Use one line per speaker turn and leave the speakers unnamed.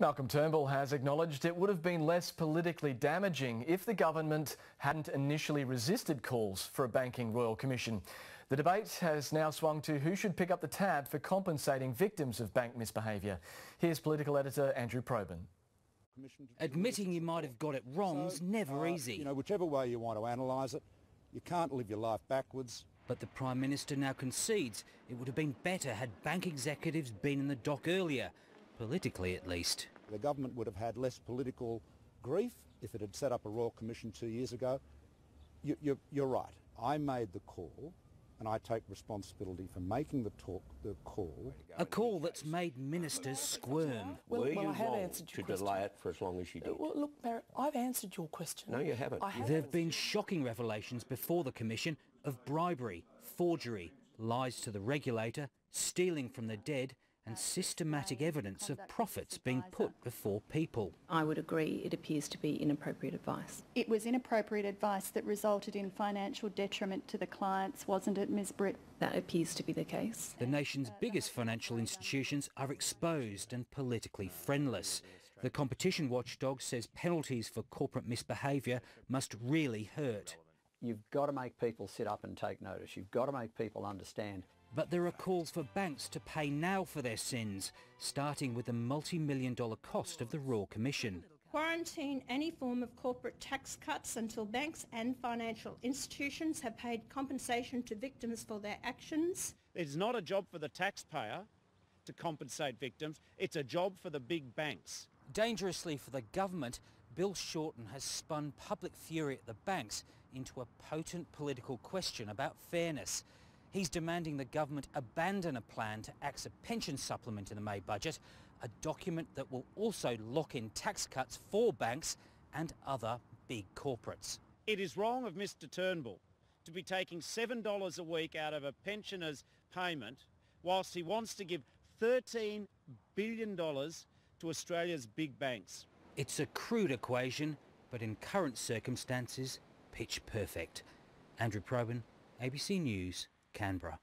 Malcolm Turnbull has acknowledged it would have been less politically damaging if the government hadn't initially resisted calls for a banking royal commission. The debate has now swung to who should pick up the tab for compensating victims of bank misbehaviour. Here's political editor Andrew Probyn.
Admitting you might have got it wrong is never easy.
You know, whichever way you want to analyse it, you can't live your life backwards.
But the Prime Minister now concedes it would have been better had bank executives been in the dock earlier, politically at least.
The government would have had less political grief if it had set up a Royal Commission 2 years ago. You're right. I made the call and I take responsibility for making the call.
A call that's made ministers squirm.
Well, I have answered your question. To delay it for as long as you did?
Well, look, Barrett, I've answered your question.
No, you haven't.
There have been shocking revelations before the Commission of bribery, forgery, lies to the regulator, stealing from the dead, and systematic evidence of profits being put before people.
I would agree it appears to be inappropriate advice.
It was inappropriate advice that resulted in financial detriment to the clients, wasn't it, Ms Britt?
That appears to be the case.
The nation's biggest financial institutions are exposed and politically friendless. The competition watchdog says penalties for corporate misbehaviour must really hurt.
You've got to make people sit up and take notice. You've got to make people understand.
But there are calls for banks to pay now for their sins, starting with the multi-million-dollar cost of the Royal Commission.
Quarantine any form of corporate tax cuts until banks and financial institutions have paid compensation to victims for their actions.
It's not a job for the taxpayer to compensate victims, it's a job for the big banks.
Dangerously for the government, Bill Shorten has spun public fury at the banks into a potent political question about fairness. He's demanding the government abandon a plan to axe a pension supplement in the May budget, a document that will also lock in tax cuts for banks and other big corporates.
It is wrong of Mr Turnbull to be taking $7 a week out of a pensioner's payment whilst he wants to give $13 billion to Australia's big banks.
It's a crude equation, but in current circumstances, pitch perfect. Andrew Probyn, ABC News, Canberra.